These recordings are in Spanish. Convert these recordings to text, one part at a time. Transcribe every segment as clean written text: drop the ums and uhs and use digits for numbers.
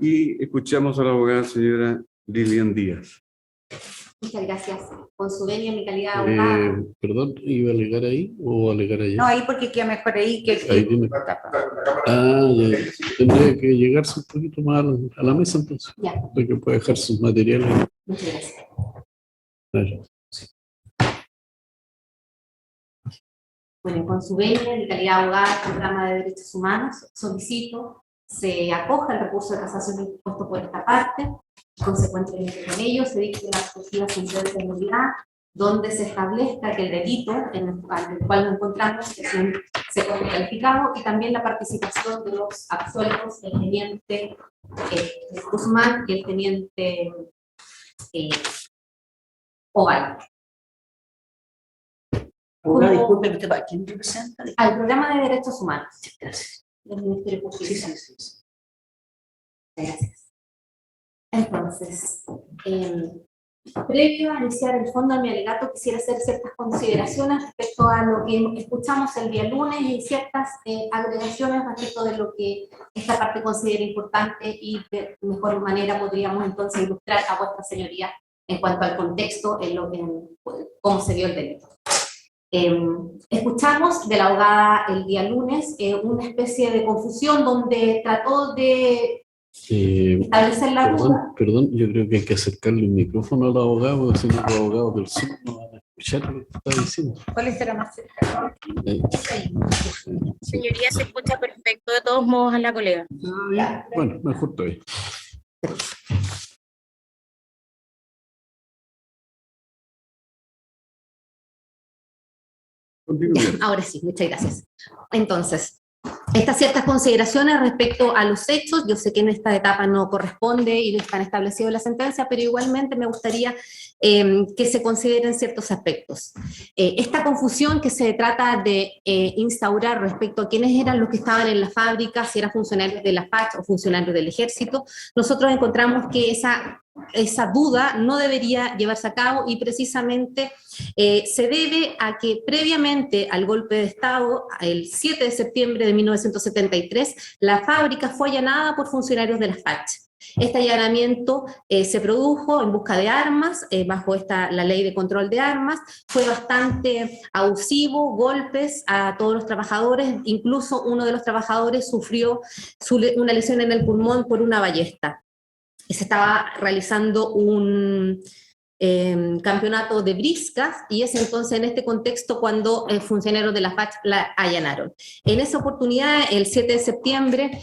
Y escuchamos a la abogada señora Lilian Díaz. Muchas gracias. Con su venia, mi calidad de abogada. Perdón, ¿iba a alegar ahí o alegar allá? No, ahí porque queda mejor ahí que Ahí tiene. Ya. Tendría que llegarse un poquito más a la mesa entonces. Ya. Porque puede dejar sus materiales. Muchas gracias. Claro. Bueno, con su venia, mi calidad de abogada del Programa de Derechos Humanos, solicito se acoja el recurso de casación impuesto por esta parte. Consecuentemente con ello se dicte una exclusiva sentencia de nulidad donde se establezca que el delito en el cual nos encontramos es un segundo calificado y también la participación de los absueltos, el teniente Guzmán y el teniente Oval. Disculpe, ¿a quién representa? Al Programa de Derechos Humanos. Gracias. Del Ministerio de Justicia. Sí. Gracias. Entonces, previo a iniciar el fondo de mi alegato, quisiera hacer ciertas consideraciones respecto a lo que escuchamos el día lunes y ciertas agregaciones respecto de lo que esta parte considera importante y de mejor manera podríamos entonces ilustrar a vuestra señoría en cuanto al contexto, cómo se dio el delito. Escuchamos de la abogada el día lunes una especie de confusión donde trató de establecer la duda. Perdón, yo creo que hay que acercarle el micrófono al abogado, porque si no los abogados del sur no van a escuchar lo que está diciendo. ¿Cuál será más cerca? Señoría, se escucha perfecto de todos modos a la colega. Bueno, mejor todavía. Ahora sí, muchas gracias. Entonces, estas ciertas consideraciones respecto a los hechos, yo sé que en esta etapa no corresponde y no están establecidos en la sentencia, pero igualmente me gustaría que se consideren ciertos aspectos. Esta confusión que se trata de instaurar respecto a quiénes eran los que estaban en la fábrica, si eran funcionarios de la FACH o funcionarios del ejército, nosotros encontramos que esa duda no debería llevarse a cabo y precisamente se debe a que previamente al golpe de Estado, el 7 de septiembre de 1973, la fábrica fue allanada por funcionarios de la FACH. Este allanamiento se produjo en busca de armas, bajo la ley de control de armas, fue bastante abusivo, golpes a todos los trabajadores, incluso uno de los trabajadores sufrió una lesión en el pulmón por una ballesta. Se estaba realizando un campeonato de briscas y es entonces en este contexto cuando funcionarios de la FACH la allanaron. En esa oportunidad, el 7 de septiembre,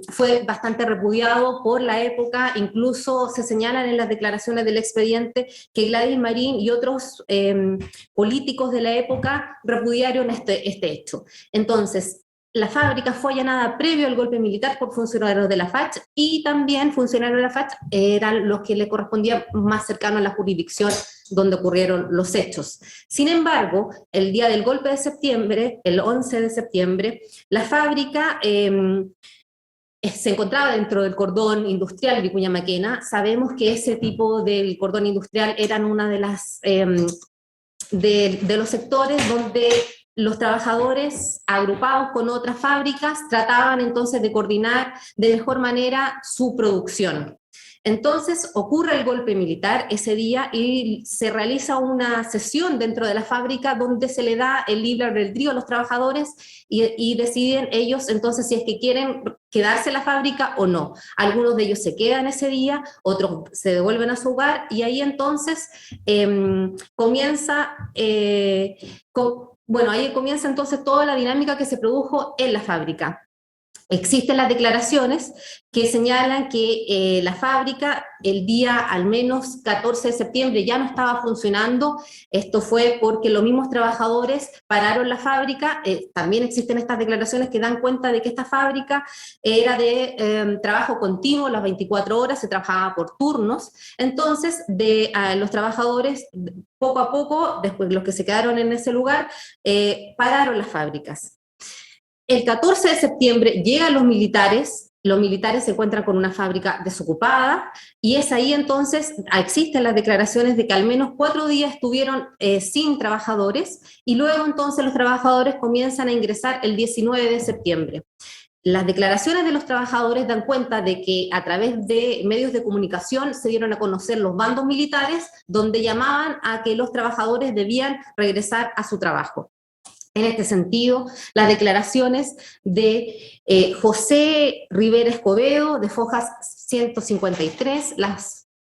fue bastante repudiado por la época, incluso se señalan en las declaraciones del expediente que Gladys Marín y otros políticos de la época repudiaron este hecho. Entonces, la fábrica fue allanada previo al golpe militar por funcionarios de la FACH y también funcionarios de la FACH eran los que le correspondían más cercanos a la jurisdicción donde ocurrieron los hechos. Sin embargo, el día del golpe de septiembre, el 11 de septiembre, la fábrica se encontraba dentro del cordón industrial de Vicuña Maquena. Sabemos que ese tipo del cordón industrial eran una de las de los sectores donde los trabajadores agrupados con otras fábricas trataban entonces de coordinar de mejor manera su producción. Entonces ocurre el golpe militar ese día y se realiza una sesión dentro de la fábrica donde se le da el libre albedrío a los trabajadores y deciden ellos entonces si es que quieren quedarse en la fábrica o no. Algunos de ellos se quedan ese día, otros se devuelven a su hogar y ahí entonces comienza entonces toda la dinámica que se produjo en la fábrica. Existen las declaraciones que señalan que la fábrica el día al menos 14 de septiembre ya no estaba funcionando. Esto fue porque los mismos trabajadores pararon la fábrica. También existen estas declaraciones que dan cuenta de que esta fábrica era de trabajo continuo, las 24 horas, se trabajaba por turnos. Entonces, los trabajadores, poco a poco, después los que se quedaron en ese lugar, pararon las fábricas. El 14 de septiembre llegan los militares se encuentran con una fábrica desocupada, y es ahí entonces, existen las declaraciones de que al menos 4 días estuvieron sin trabajadores, y luego entonces los trabajadores comienzan a ingresar el 19 de septiembre. las declaraciones de los trabajadores dan cuenta de que a través de medios de comunicación se dieron a conocer los bandos militares donde llamaban a que los trabajadores debían regresar a su trabajo. En este sentido, las declaraciones de José Rivera Escobedo, de Fojas 153, la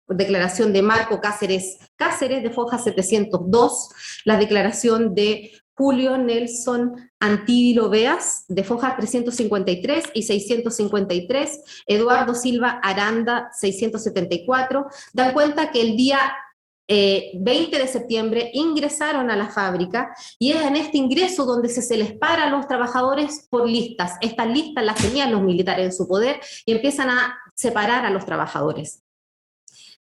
declaración de Marco Cáceres, de Fojas 702, la declaración de Julio Nelson Antídilo Beas, de Fojas 353 y 653, Eduardo Silva Aranda, 674, dan cuenta que el día 20 de septiembre ingresaron a la fábrica y es en este ingreso donde se les para a los trabajadores por listas. Estas listas las tenían los militares en su poder y empiezan a separar a los trabajadores.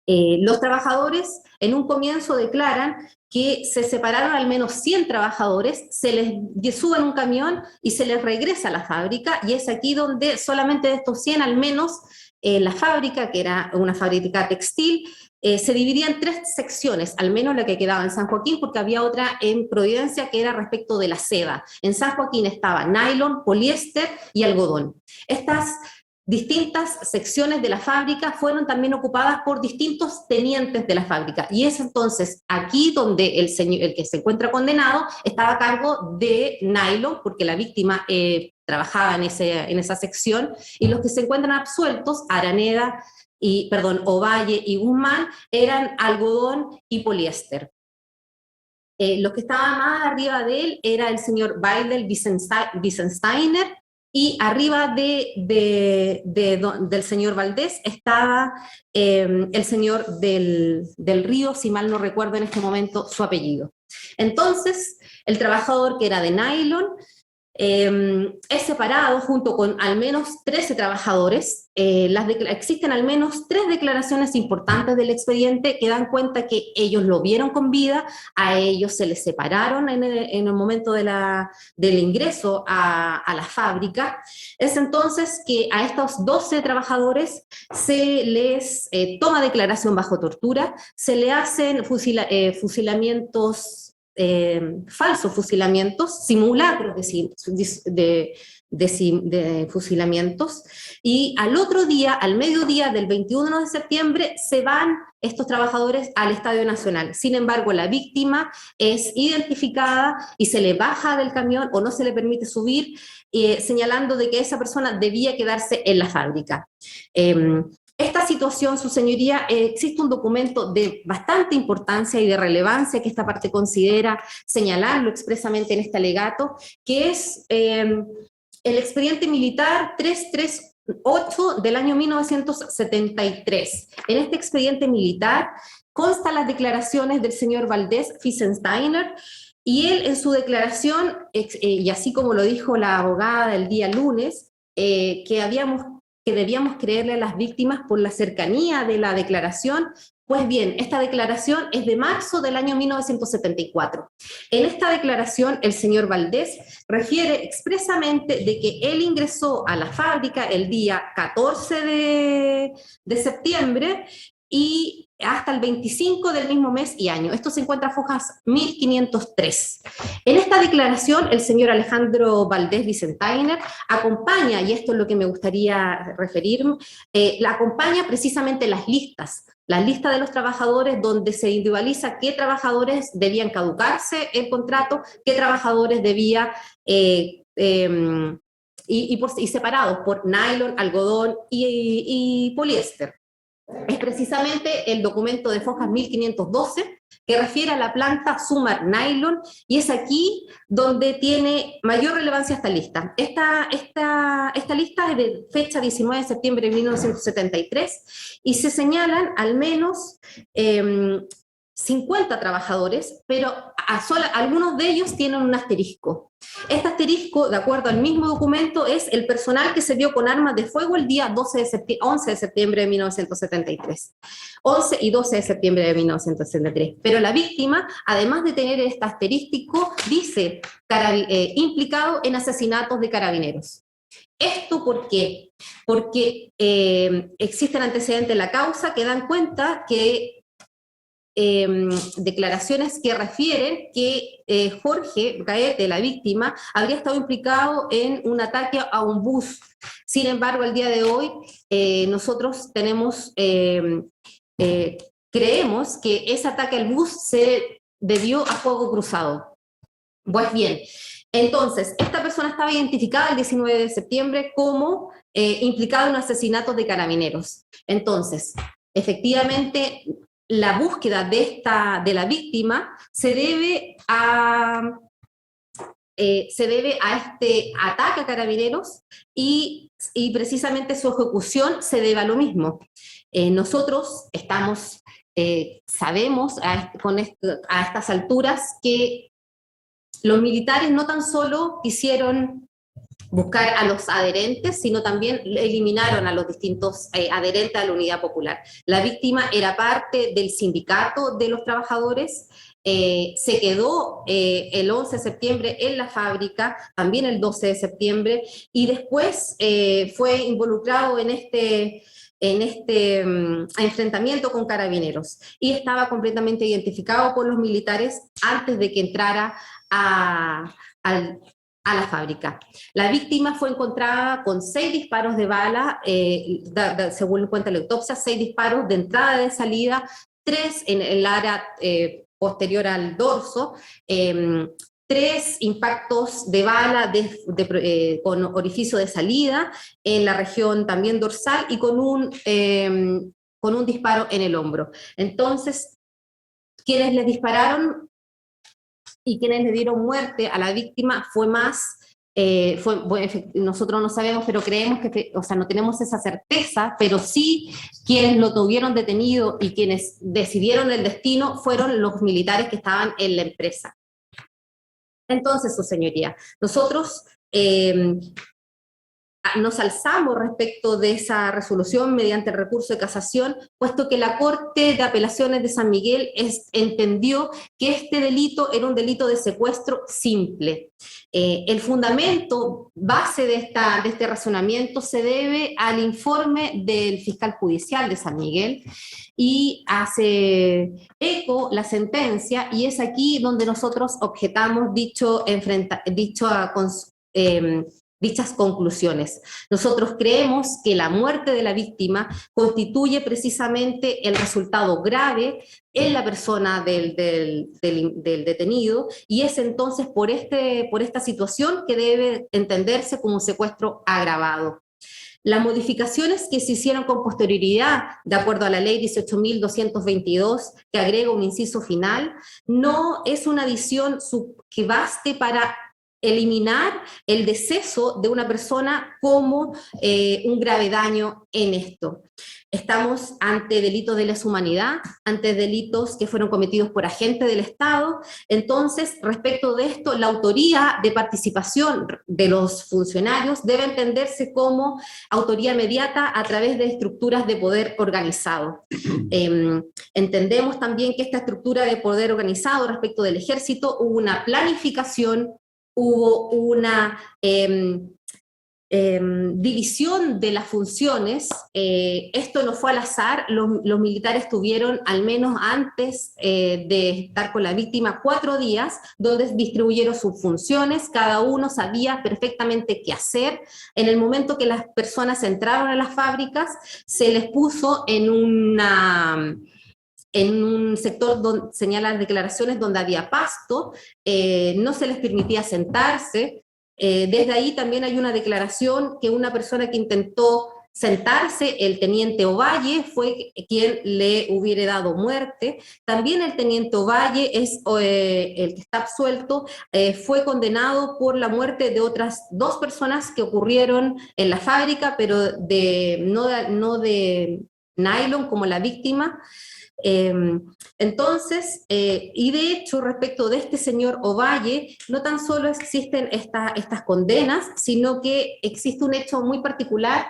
Los trabajadores en un comienzo declaran que se separaron al menos 100 trabajadores, se les sube en un camión y se les regresa a la fábrica, y es aquí donde solamente de estos 100 al menos la fábrica, que era una fábrica textil, se dividía en 3 secciones, al menos la que quedaba en San Joaquín, porque había otra en Providencia que era respecto de la seda. En San Joaquín estaba nylon, poliéster y algodón. Estas distintas secciones de la fábrica fueron también ocupadas por distintos tenientes de la fábrica, y es entonces aquí donde el que se encuentra condenado estaba a cargo de nylon, porque la víctima trabajaba en esa sección, y los que se encuentran absueltos, Araneda, Ovalle y Guzmán, eran algodón y poliéster. Los que estaban más arriba de él era el señor Weidel Wiesensteiner, y arriba del señor Valdés estaba el señor del Río, si mal no recuerdo en este momento su apellido. Entonces, el trabajador que era de nylon es separado junto con al menos 13 trabajadores. Existen al menos 3 declaraciones importantes del expediente que dan cuenta que ellos lo vieron con vida, a ellos se les separaron en el momento del ingreso a la fábrica. Es entonces que a estos 12 trabajadores se les toma declaración bajo tortura, se le hacen fusilamientos, falsos fusilamientos, simulacros de fusilamientos, y al otro día, al mediodía del 21 de septiembre, se van estos trabajadores al Estadio Nacional. Sin embargo, la víctima es identificada y se le baja del camión o no se le permite subir, señalando de que esa persona debía quedarse en la fábrica. Esta situación, su señoría, existe un documento de bastante importancia y de relevancia que esta parte considera señalarlo expresamente en este alegato, que es el expediente militar 338 del año 1973. En este expediente militar constan las declaraciones del señor Valdés Wiesensteiner, y él en su declaración, y así como lo dijo la abogada el día lunes, que debíamos creerle a las víctimas por la cercanía de la declaración. Pues bien, esta declaración es de marzo del año 1974. En esta declaración, el señor Valdés refiere expresamente de que él ingresó a la fábrica el día 14 de septiembre y hasta el 25 del mismo mes y año. Esto se encuentra en Fojas 1503. En esta declaración, el señor Alejandro Valdés Wiesensteiner acompaña, y esto es lo que me gustaría referirme, la acompaña precisamente las listas de los trabajadores, donde se individualiza qué trabajadores debían caducarse el contrato, qué trabajadores debía, y separados por nylon, algodón y poliéster. Es precisamente el documento de Fojas 1512 que refiere a la planta Sumar Nylon, y es aquí donde tiene mayor relevancia esta lista. Esta lista es de fecha 19 de septiembre de 1973 y se señalan al menos 50 trabajadores, pero algunos de ellos tienen un asterisco. Este asterisco, de acuerdo al mismo documento, es el personal que se vio con armas de fuego el día 11 de septiembre de 1973. 11 y 12 de septiembre de 1973. Pero la víctima, además de tener este asterístico, dice implicado en asesinatos de carabineros. ¿Esto por qué? Porque existen antecedentes en la causa que dan cuenta que declaraciones que refieren que Jorge Gaete, la víctima, habría estado implicado en un ataque a un bus. Sin embargo, al día de hoy, nosotros creemos que ese ataque al bus se debió a fuego cruzado. Pues bien, entonces, esta persona estaba identificada el 19 de septiembre como implicada en un asesinato de carabineros. Entonces, efectivamente, la búsqueda de la víctima se debe a este ataque a carabineros y precisamente su ejecución se debe a lo mismo. Nosotros sabemos a estas alturas que los militares no tan solo quisieron buscar a los adherentes, sino también eliminaron a los distintos adherentes a la Unidad Popular. La víctima era parte del sindicato de los trabajadores, se quedó el 11 de septiembre en la fábrica, también el 12 de septiembre, y después fue involucrado en este enfrentamiento con carabineros, y estaba completamente identificado por los militares antes de que entrara a la fábrica. La víctima fue encontrada con 6 disparos de bala, según cuenta la autopsia, 6 disparos de entrada y de salida, 3 en el área posterior al dorso, 3 impactos de bala con orificio de salida en la región también dorsal y con un disparo en el hombro. Entonces, quienes le dispararon y quienes le dieron muerte a la víctima nosotros no sabemos, pero creemos que, no tenemos esa certeza, pero sí quienes lo tuvieron detenido y quienes decidieron el destino fueron los militares que estaban en la empresa. Entonces, su señoría, nosotros nos alzamos respecto de esa resolución mediante el recurso de casación, puesto que la Corte de Apelaciones de San Miguel entendió que este delito era un delito de secuestro simple. El fundamento base de este razonamiento se debe al informe del fiscal judicial de San Miguel y hace eco la sentencia, y es aquí donde nosotros objetamos dichas conclusiones. Nosotros creemos que la muerte de la víctima constituye precisamente el resultado grave en la persona del detenido, y es entonces por esta situación que debe entenderse como un secuestro agravado. Las modificaciones que se hicieron con posterioridad, de acuerdo a la ley 18.222, que agrega un inciso final, no es una adición que baste para eliminar el deceso de una persona como un grave daño en esto. Estamos ante delitos de lesa humanidad, ante delitos que fueron cometidos por agentes del Estado. Entonces, respecto de esto, la autoría de participación de los funcionarios debe entenderse como autoría mediata a través de estructuras de poder organizado. Entendemos también que esta estructura de poder organizado respecto del ejército hubo una planificación, hubo una división de las funciones. Esto no fue al azar. Los militares tuvieron, al menos antes de estar con la víctima, 4 días donde distribuyeron sus funciones. Cada uno sabía perfectamente qué hacer. En el momento que las personas entraron a las fábricas, se les puso en un sector donde señalan las declaraciones donde había pasto, no se les permitía sentarse. Desde ahí también hay una declaración que una persona que intentó sentarse, el teniente Ovalle, fue quien le hubiera dado muerte. También el teniente Ovalle es el que está absuelto, fue condenado por la muerte de otras 2 personas que ocurrieron en la fábrica, pero no de nylon como la víctima. Entonces, y de hecho, respecto de este señor Ovalle, no tan solo existen estas condenas, sino que existe un hecho muy particular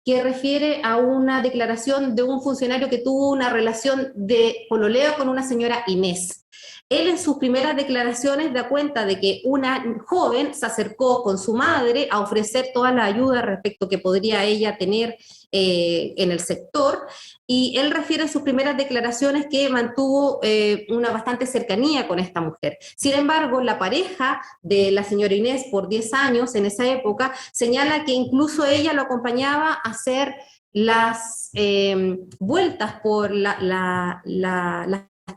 que refiere a una declaración de un funcionario que tuvo una relación de pololeo con una señora Inés. Él en sus primeras declaraciones da cuenta de que una joven se acercó con su madre a ofrecer toda la ayuda respecto que podría ella tener en el sector, y él refiere en sus primeras declaraciones que mantuvo una bastante cercanía con esta mujer. Sin embargo, la pareja de la señora Inés por 10 años en esa época señala que incluso ella lo acompañaba a hacer las vueltas por las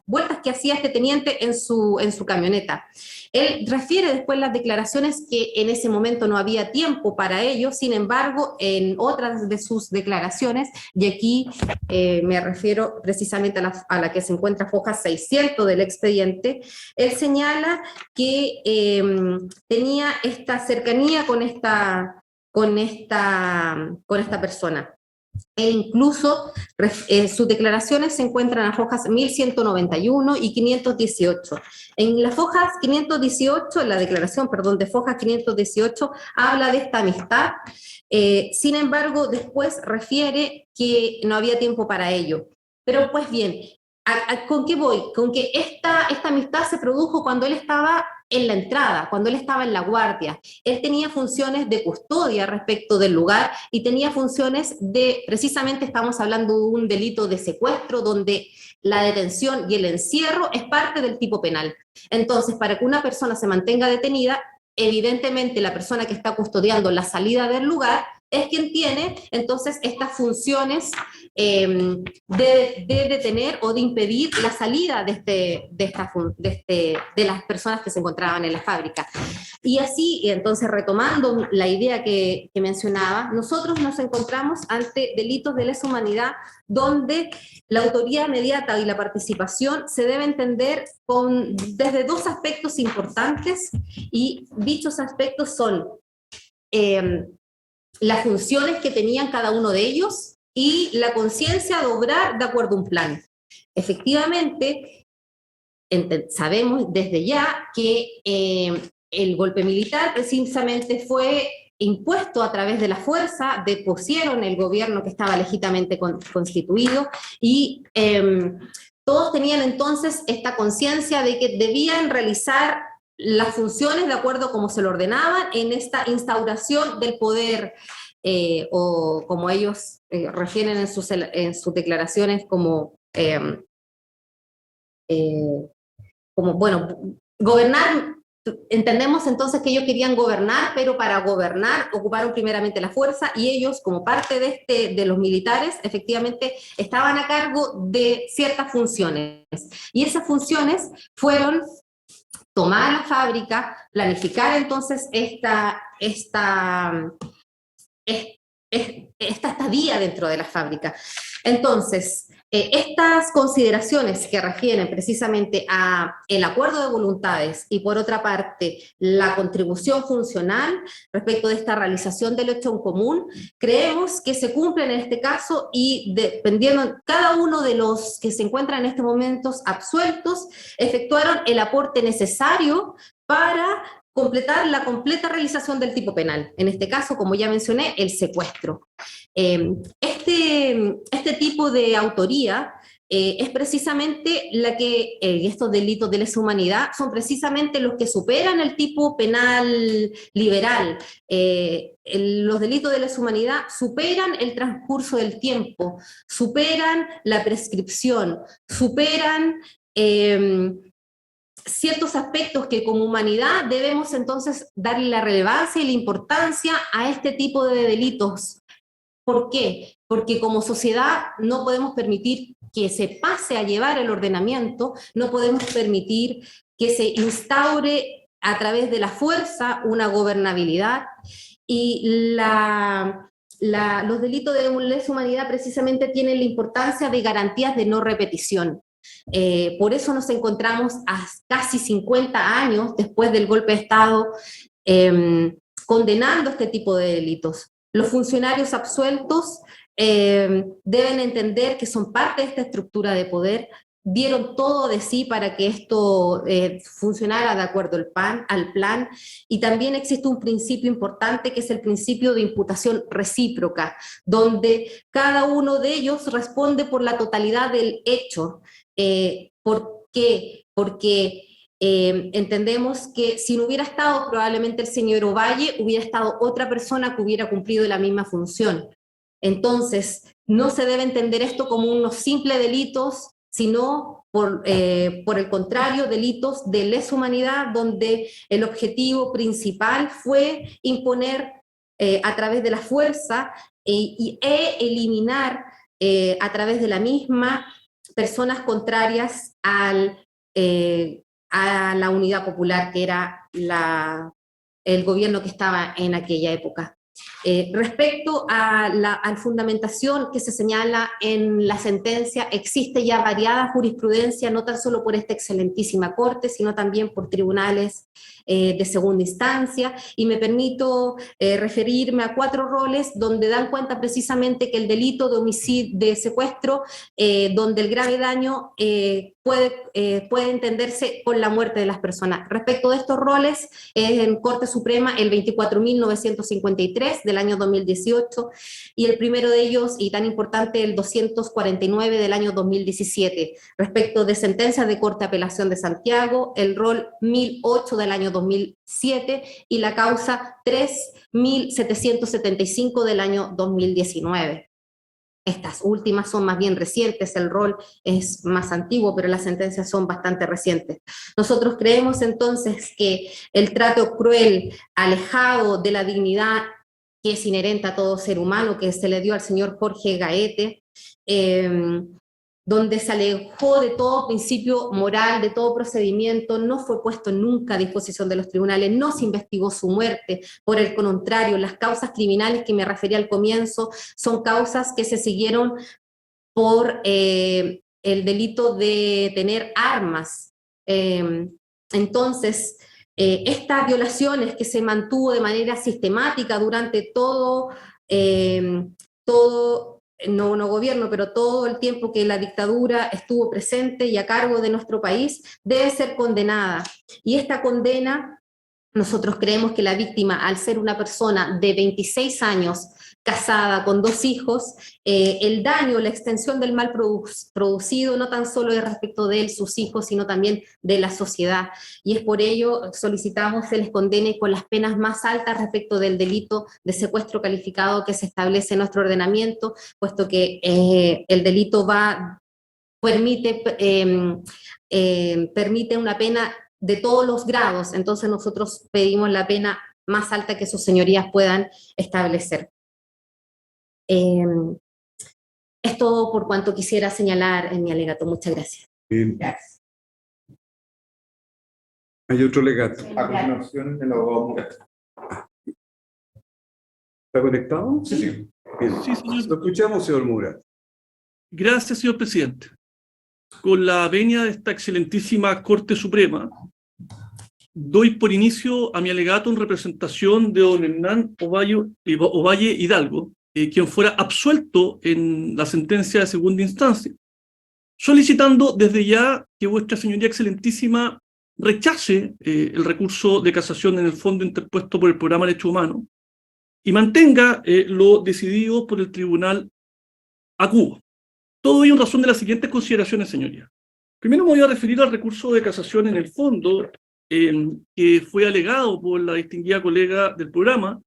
vueltas que hacía este teniente en su camioneta. Él refiere después las declaraciones que en ese momento no había tiempo para ello. Sin embargo, en otras de sus declaraciones, y aquí me refiero precisamente a la que se encuentra foja 600 del expediente, él señala que tenía esta cercanía con esta persona. E incluso sus declaraciones se encuentran en las fojas 1191 y 518. En las fojas 518, la declaración, perdón, de fojas 518 habla de esta amistad. Sin embargo, después refiere que no había tiempo para ello. Pero pues bien, ¿con qué voy? Con que esta amistad se produjo cuando él estaba en la entrada, cuando él estaba en la guardia. Él tenía funciones de custodia respecto del lugar y tenía funciones de, precisamente estamos hablando de un delito de secuestro donde la detención y el encierro es parte del tipo penal. Entonces, para que una persona se mantenga detenida, evidentemente la persona que está custodiando la salida del lugar es quien tiene entonces estas funciones de detener o de impedir la salida de las personas que se encontraban en la fábrica. Y así, entonces retomando la idea que mencionaba, nosotros nos encontramos ante delitos de lesa humanidad donde la autoría inmediata y la participación se debe entender desde dos aspectos importantes, y dichos aspectos son las funciones que tenían cada uno de ellos y la conciencia de obrar de acuerdo a un plan. Efectivamente, sabemos desde ya que el golpe militar precisamente fue impuesto a través de la fuerza, depusieron el gobierno que estaba legítimamente constituido, y todos tenían entonces esta conciencia de que debían realizar las funciones de acuerdo a como se lo ordenaban en esta instauración del poder, o como ellos refieren en sus declaraciones como bueno, gobernar. Entendemos entonces que ellos querían gobernar, pero para gobernar ocuparon primeramente la fuerza, y ellos, como parte de los militares, efectivamente estaban a cargo de ciertas funciones. Y esas funciones fueron tomar la fábrica, planificar entonces esta estadía dentro de la fábrica. Entonces, estas consideraciones que refieren precisamente a el acuerdo de voluntades y por otra parte la contribución funcional respecto de esta realización del hecho en común, creemos que se cumplen en este caso, y dependiendo, cada uno de los que se encuentran en estos momentos absueltos efectuaron el aporte necesario para completar la completa realización del tipo penal. En este caso, como ya mencioné, el secuestro. Este tipo de autoría es precisamente la que, estos delitos de lesa humanidad, son precisamente los que superan el tipo penal liberal. Los delitos de lesa humanidad superan el transcurso del tiempo, superan la prescripción, superan ciertos aspectos que como humanidad debemos entonces darle la relevancia y la importancia a este tipo de delitos. ¿Por qué? Porque como sociedad no podemos permitir que se pase a llevar el ordenamiento, no podemos permitir que se instaure a través de la fuerza una gobernabilidad, y los delitos de lesa humanidad precisamente tienen la importancia de garantías de no repetición. Por eso nos encontramos a casi 50 años después del golpe de Estado condenando este tipo de delitos. Los funcionarios absueltos deben entender que son parte de esta estructura de poder, dieron todo de sí para que esto funcionara de acuerdo al plan, y también existe un principio importante que es el principio de imputación recíproca, donde cada uno de ellos responde por la totalidad del hecho. ¿Por qué? Porque entendemos que si no hubiera estado probablemente el señor Ovalle, hubiera estado otra persona que hubiera cumplido la misma función. Entonces, no se debe entender esto como unos simples delitos, sino por el contrario, delitos de lesa humanidad, donde el objetivo principal fue imponer a través de la fuerza e eliminar a través de la misma personas contrarias a la unidad popular, que era el gobierno que estaba en aquella época. Respecto a la fundamentación que se señala en la sentencia, existe ya variada jurisprudencia, no tan solo por esta excelentísima corte, sino también por tribunales de segunda instancia, y me permito referirme a 4 roles donde dan cuenta precisamente que el delito de homicidio, de secuestro, donde el grave daño puede entenderse con la muerte de las personas. Respecto de estos roles, en Corte Suprema el 24.953 del año 2018, y el primero de ellos, y tan importante, el 249 del año 2017. Respecto de sentencias de Corte de Apelación de Santiago, el rol 1008 del año 2007 y la causa 3775 del año 2019. Estas últimas son más bien recientes, el rol es más antiguo, pero las sentencias son bastante recientes. Nosotros creemos entonces que el trato cruel, alejado de la dignidad que es inherente a todo ser humano, que se le dio al señor Jorge Gaete, donde se alejó de todo principio moral, de todo procedimiento, no fue puesto nunca a disposición de los tribunales, no se investigó su muerte. Por el contrario, las causas criminales que me refería al comienzo son causas que se siguieron por el delito de tener armas. Entonces, estas violaciones que se mantuvo de manera sistemática durante todo no gobierno, pero todo el tiempo que la dictadura estuvo presente y a cargo de nuestro país, debe ser condenada. Y esta condena, nosotros creemos que la víctima, al ser una persona de 26 años, casada con 2 hijos, el daño, la extensión del mal producido, no tan solo es respecto de él, sus hijos, sino también de la sociedad. Y es por ello solicitamos se les condene con las penas más altas respecto del delito de secuestro calificado que se establece en nuestro ordenamiento, puesto que el delito permite una pena de todos los grados. Entonces nosotros pedimos la pena más alta que sus señorías puedan establecer. Es todo por cuanto quisiera señalar en mi alegato. Muchas gracias. Bien. Gracias. Hay otro alegato. A continuación, el abogado Murat. ¿Está conectado? Sí, sí. Bien. Sí, señor. Lo escuchamos, señor Murat. Gracias, señor presidente. Con la venia de esta excelentísima Corte Suprema, doy por inicio a mi alegato en representación de don Hernán Ovalle Hidalgo, quien fuera absuelto en la sentencia de segunda instancia, solicitando desde ya que vuestra señoría excelentísima rechace el recurso de casación en el fondo interpuesto por el Programa de Derechos Humanos y mantenga lo decidido por el Tribunal Acuo. Todo ello en razón de las siguientes consideraciones, señoría. Primero me voy a referir al recurso de casación en el fondo que fue alegado por la distinguida colega del programa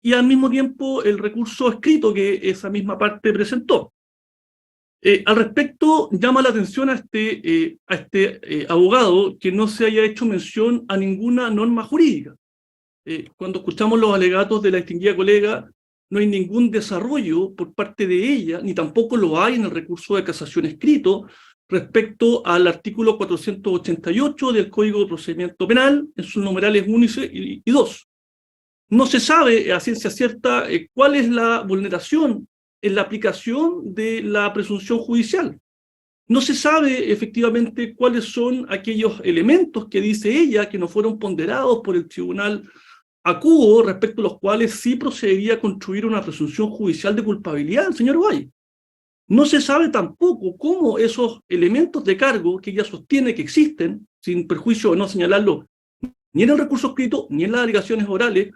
y al mismo tiempo el recurso escrito que esa misma parte presentó. Al respecto, llama la atención a este abogado que no se haya hecho mención a ninguna norma jurídica. Cuando escuchamos los alegatos de la distinguida colega, no hay ningún desarrollo por parte de ella, ni tampoco lo hay en el recurso de casación escrito respecto al artículo 488 del Código de Procedimiento Penal, en sus numerales 1 y 2. No se sabe a ciencia cierta cuál es la vulneración en la aplicación de la presunción judicial. No se sabe efectivamente cuáles son aquellos elementos que dice ella que no fueron ponderados por el Tribunal Acuo, respecto a los cuales sí procedería a construir una presunción judicial de culpabilidad, señor Ovalle. No se sabe tampoco cómo esos elementos de cargo que ella sostiene que existen, sin perjuicio de no señalarlo ni en el recurso escrito ni en las alegaciones orales,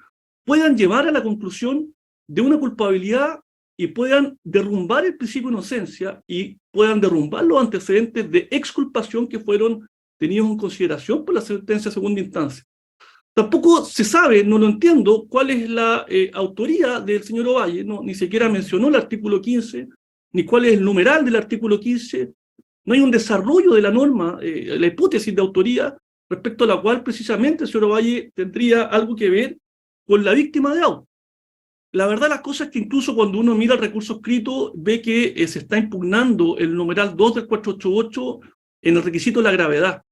puedan llevar a la conclusión de una culpabilidad y puedan derrumbar el principio de inocencia y puedan derrumbar los antecedentes de exculpación que fueron tenidos en consideración por la sentencia de segunda instancia. Tampoco se sabe, no lo entiendo, cuál es la autoría del señor Ovalle, no, ni siquiera mencionó el artículo 15, ni cuál es el numeral del artículo 15, no hay un desarrollo de la norma, la hipótesis de autoría, respecto a la cual precisamente el señor Ovalle tendría algo que ver con la víctima de auto. La verdad las cosas es que incluso cuando uno mira el recurso escrito, ve que se está impugnando el numeral 2 del 488 en el requisito de la gravedad.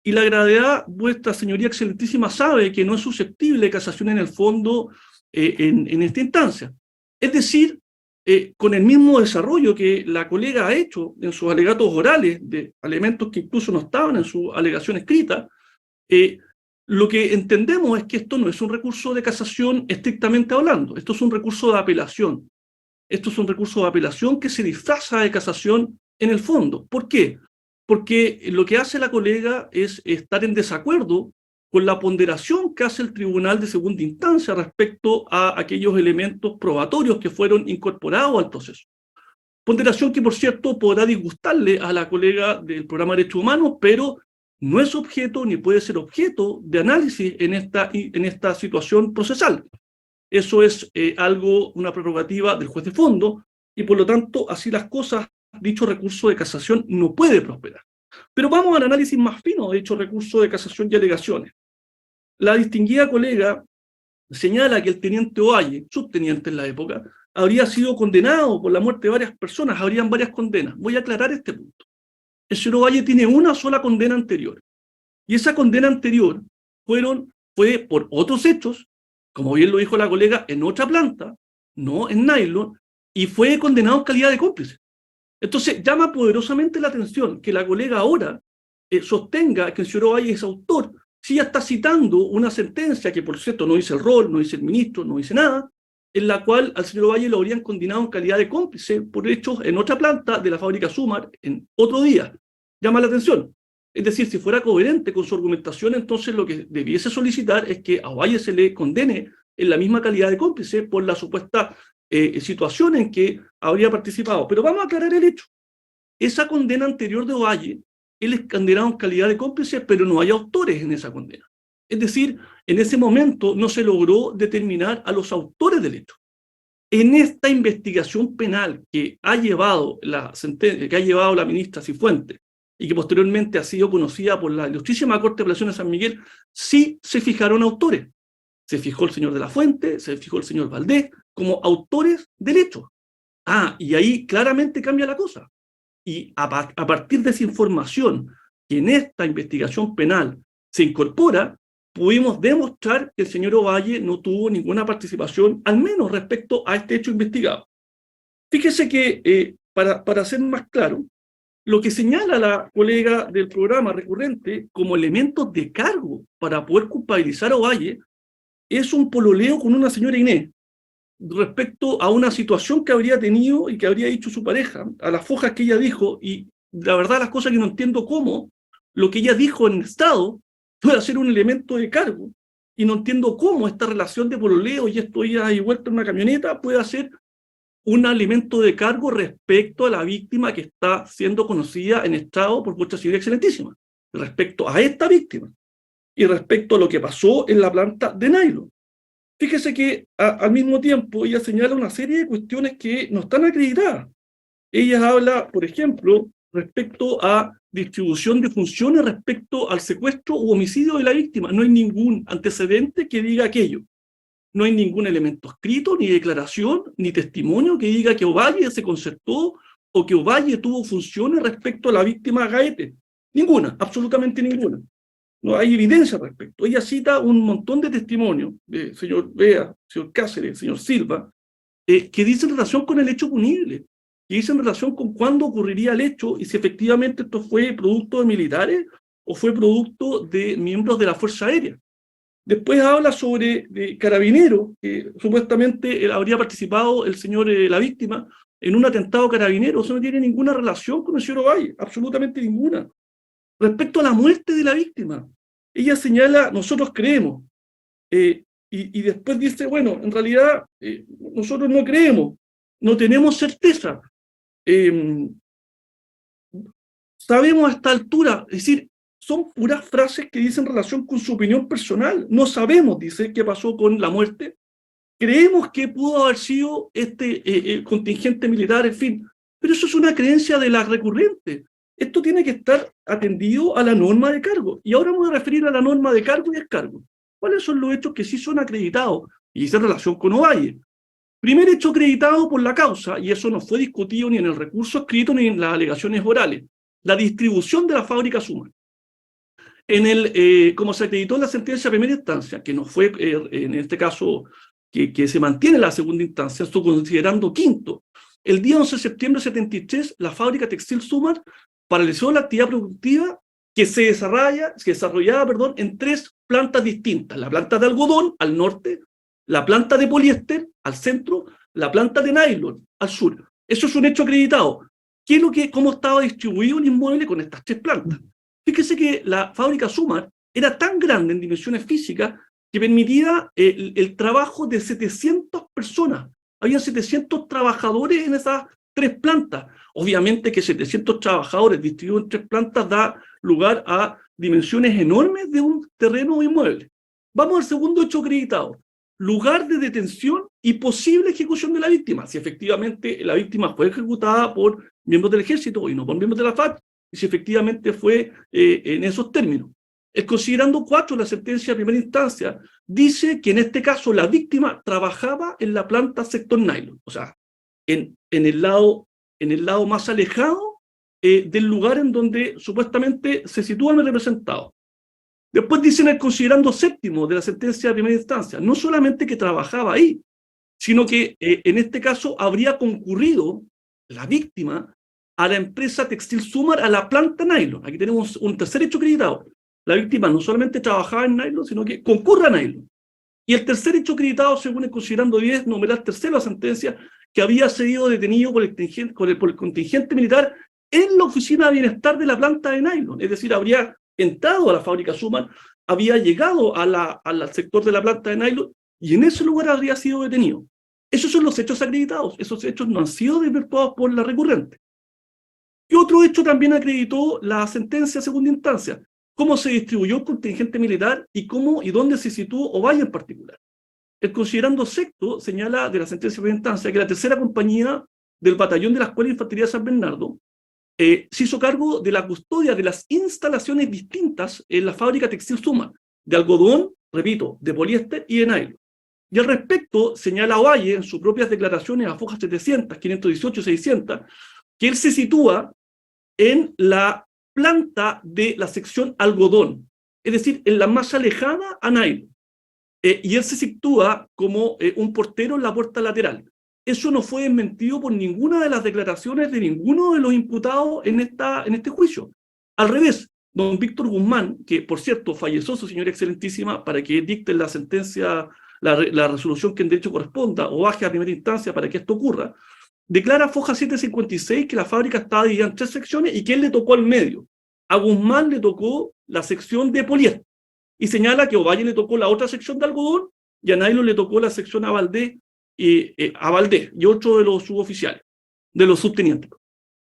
Y la gravedad, vuestra señoría excelentísima sabe que no es susceptible de casación en el fondo en esta instancia. Es decir, con el mismo desarrollo que la colega ha hecho en sus alegatos orales, de elementos que incluso no estaban en su alegación escrita, lo que entendemos es que esto no es un recurso de casación estrictamente hablando, esto es un recurso de apelación. Esto es un recurso de apelación que se disfraza de casación en el fondo. ¿Por qué? Porque lo que hace la colega es estar en desacuerdo con la ponderación que hace el Tribunal de Segunda Instancia respecto a aquellos elementos probatorios que fueron incorporados al proceso. Ponderación que, por cierto, podrá disgustarle a la colega del Programa de Derechos Humanos, pero no es objeto ni puede ser objeto de análisis en esta situación procesal. Eso es una prerrogativa del juez de fondo, y por lo tanto, así las cosas, dicho recurso de casación no puede prosperar. Pero vamos al análisis más fino de dicho recurso de casación y alegaciones. La distinguida colega señala que el teniente Ovalle, subteniente en la época, habría sido condenado por la muerte de varias personas, habrían varias condenas. Voy a aclarar este punto. El señor Ovalle tiene una sola condena anterior, y esa condena anterior fue por otros hechos, como bien lo dijo la colega, en otra planta, no en nylon, y fue condenado en calidad de cómplice. Entonces, llama poderosamente la atención que la colega ahora sostenga que el señor Ovalle es autor, si ya está citando una sentencia que, por cierto, no dice el rol, no dice el ministro, no dice nada, en la cual al señor Ovalle lo habrían condenado en calidad de cómplice por hechos en otra planta de la fábrica Sumar en otro día. Llama la atención. Es decir, si fuera coherente con su argumentación, entonces lo que debiese solicitar es que a Ovalle se le condene en la misma calidad de cómplice por la supuesta situación en que habría participado. Pero vamos a aclarar el hecho. Esa condena anterior de Ovalle, él es condenado en calidad de cómplice, pero no hay autores en esa condena. Es decir, en ese momento no se logró determinar a los autores del hecho. En esta investigación penal que ha llevado la ministra Cifuentes, y que posteriormente ha sido conocida por la Ilustrísima Corte de Apelaciones de San Miguel, sí se fijaron autores. Se fijó el señor de la Fuente, se fijó el señor Valdés, como autores del hecho. Y ahí claramente cambia la cosa. Y a partir de esa información que en esta investigación penal se incorpora, pudimos demostrar que el señor Ovalle no tuvo ninguna participación, al menos respecto a este hecho investigado. Fíjese que, para ser más claro, lo que señala la colega del programa recurrente como elementos de cargo para poder culpabilizar a Ovalle es un pololeo con una señora Inés respecto a una situación que habría tenido y que habría dicho su pareja, a las fojas que ella dijo, y la verdad las cosas que no entiendo cómo lo que ella dijo en estado puede ser un elemento de cargo, y no entiendo cómo esta relación de pololeo y esto ida y vuelta en una camioneta puede ser un elemento de cargo respecto a la víctima que está siendo conocida en estado por vuestra señoría excelentísima, respecto a esta víctima y respecto a lo que pasó en la planta de nylon. Fíjese que al mismo tiempo ella señala una serie de cuestiones que no están acreditadas. Ella habla, por ejemplo, respecto a distribución de funciones respecto al secuestro u homicidio de la víctima. No hay ningún antecedente que diga aquello. No hay ningún elemento escrito, ni declaración, ni testimonio que diga que Ovalle se concertó o que Ovalle tuvo funciones respecto a la víctima Gaete. Ninguna, absolutamente ninguna. No hay evidencia al respecto. Ella cita un montón de testimonios del señor Bea, señor Cáceres, señor Silva, que dicen relación con el hecho punible, que dicen relación con cuándo ocurriría el hecho y si efectivamente esto fue producto de militares o fue producto de miembros de la Fuerza Aérea. Después habla sobre Carabineros, que supuestamente habría participado el señor, la víctima, en un atentado carabinero. Eso no tiene ninguna relación con el señor Ovalle, absolutamente ninguna. Respecto a la muerte de la víctima, ella señala, nosotros creemos, y después dice, bueno, en realidad nosotros no creemos, no tenemos certeza. Sabemos a esta altura, es decir, son puras frases que dicen relación con su opinión personal. No sabemos, dice, qué pasó con la muerte. Creemos que pudo haber sido este contingente militar, en fin. Pero eso es una creencia de la recurrente. Esto tiene que estar atendido a la norma de cargo. Y ahora me voy a referir a la norma de cargo y descargo. ¿Cuáles son los hechos que sí son acreditados? Y es en relación con Ovalle. Primer hecho acreditado por la causa, y eso no fue discutido ni en el recurso escrito ni en las alegaciones orales, la distribución de la fábrica Sumar. Como se acreditó en la sentencia de primera instancia, que no fue en este caso que se mantiene en la segunda instancia, esto considerando quinto, el día 11 de septiembre de 73, la fábrica textil Sumar paralizó la actividad productiva que se desarrollaba en 3 plantas distintas: la planta de algodón al norte, la planta de poliéster al centro, la planta de nylon al sur. Eso es un hecho acreditado. ¿Cómo estaba distribuido el inmueble con estas 3 plantas? Fíjese que la fábrica Sumar era tan grande en dimensiones físicas que permitía el trabajo de 700 personas. Había 700 trabajadores en esas 3 plantas. Obviamente que 700 trabajadores distribuidos en 3 plantas da lugar a dimensiones enormes de un terreno o inmueble. Vamos al segundo hecho acreditado: lugar de detención y posible ejecución de la víctima. Si efectivamente la víctima fue ejecutada por miembros del ejército y no por miembros de la FARC, y si efectivamente fue en esos términos. El considerando 4 de la sentencia de primera instancia dice que en este caso la víctima trabajaba en la planta sector nylon, o sea, en el lado más alejado del lugar en donde supuestamente se sitúan los representados. Después dicen el considerando 7º de la sentencia de primera instancia, no solamente que trabajaba ahí, sino que en este caso habría concurrido la víctima a la empresa textil Sumar, a la planta nylon. Aquí tenemos un tercer hecho acreditado. La víctima no solamente trabajaba en nylon, sino que concurre a nylon. Y el tercer hecho acreditado, según el considerando 10, numeral 3 de la sentencia, que había sido detenido por el contingente militar en la oficina de bienestar de la planta de nylon. Es decir, habría entrado a la fábrica Sumar, había llegado al sector de la planta de nylon y en ese lugar habría sido detenido. Esos son los hechos acreditados. Esos hechos no han sido desvirtuados por la recurrente. Y otro hecho también acreditó la sentencia de segunda instancia: cómo se distribuyó el contingente militar y cómo y dónde se situó Ovalle en particular. El considerando 6º señala de la sentencia de primera instancia que la tercera compañía del batallón de la Escuela de Infantería de San Bernardo se hizo cargo de la custodia de las instalaciones distintas en la fábrica textil Sumar, de algodón, repito, de poliéster y de nylon. Y al respecto señala Ovalle en sus propias declaraciones a fojas 700, 518 y 600, que él se sitúa en la planta de la sección algodón, es decir, en la más alejada a nylon. Y él se sitúa como un portero en la puerta lateral. Eso no fue desmentido por ninguna de las declaraciones de ninguno de los imputados en este juicio. Al revés, don Víctor Guzmán, que por cierto falleció su señora excelentísima para que dicten la sentencia, la resolución que en derecho corresponda o baje a primera instancia para que esto ocurra, declara foja 756 que la fábrica estaba dividida en 3 secciones y que él le tocó al medio. A Guzmán le tocó la sección de poliéster y señala que a Ovalle le tocó la otra sección de algodón y a nylon le tocó la sección a Valdés y otro de los suboficiales, de los subtenientes.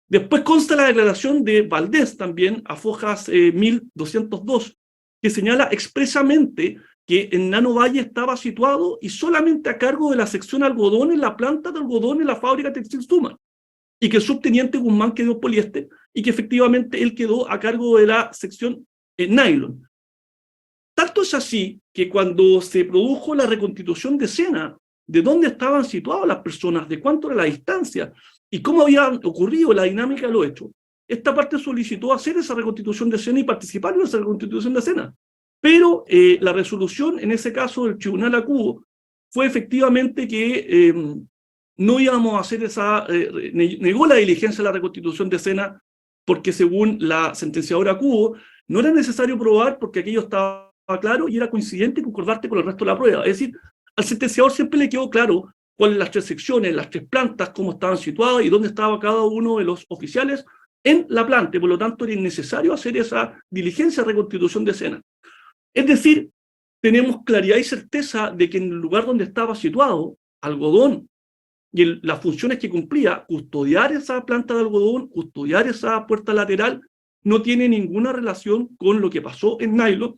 Después consta la declaración de Valdés también a fojas 1202, que señala expresamente que en Nano Valle estaba situado y solamente a cargo de la sección algodón en la planta de algodón en la fábrica textil Sumar, y que el subteniente Guzmán quedó en poliéster y que efectivamente él quedó a cargo de la sección nylon. Tanto es así que cuando se produjo la reconstitución de escena de dónde estaban situadas las personas, de cuánto era la distancia y cómo había ocurrido la dinámica de los hechos, esta parte solicitó hacer esa reconstitución de escena y participar en esa reconstitución de escena. Pero la resolución, en ese caso del Tribunal Acudo, fue efectivamente que no íbamos a hacer negó la diligencia de la reconstitución de escena porque según la sentenciadora Acudo, no era necesario probar porque aquello estaba claro y era coincidente y concordante con el resto de la prueba. Es decir, al sentenciador siempre le quedó claro cuáles las 3 secciones, las 3 plantas, cómo estaban situadas y dónde estaba cada uno de los oficiales en la planta. Por lo tanto, era innecesario hacer esa diligencia de reconstitución de escena. Es decir, tenemos claridad y certeza de que en el lugar donde estaba situado algodón y las funciones que cumplía, custodiar esa planta de algodón, custodiar esa puerta lateral, no tiene ninguna relación con lo que pasó en Nylon,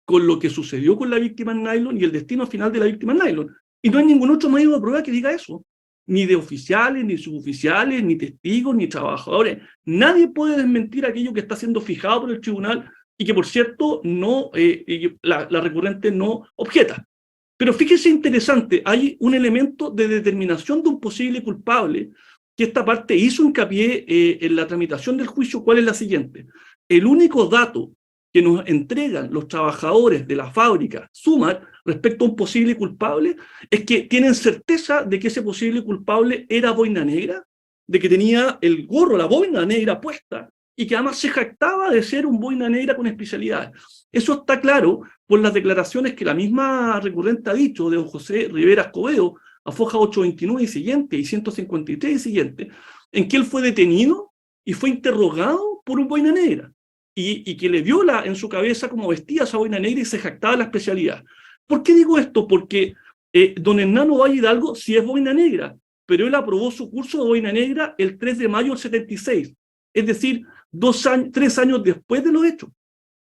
con lo que sucedió con la víctima en Nylon y el destino final de la víctima en Nylon. Y no hay ningún otro medio de prueba que diga eso. Ni de oficiales, ni suboficiales, ni testigos, ni trabajadores. Nadie puede desmentir aquello que está siendo fijado por el tribunal y que, por cierto, no, la recurrente no objeta. Pero fíjese interesante, hay un elemento de determinación de un posible culpable que esta parte hizo hincapié en la tramitación del juicio, ¿cuál es la siguiente? El único dato que nos entregan los trabajadores de la fábrica Sumar respecto a un posible culpable es que tienen certeza de que ese posible culpable era boina negra, de que tenía el gorro, la boina negra puesta, y que además se jactaba de ser un boina negra con especialidades. Eso está claro por las declaraciones que la misma recurrente ha dicho de don José Rivera Escobedo, a foja 829 y siguiente, y 153 y siguiente, en que él fue detenido y fue interrogado por un boina negra, y que le dio en su cabeza como vestía esa boina negra y se jactaba de la especialidad. ¿Por qué digo esto? Porque don Hernán Ovalle Hidalgo sí es boina negra, pero él aprobó su curso de boina negra el 3 de mayo del 76, es decir, 3 años después de los hechos.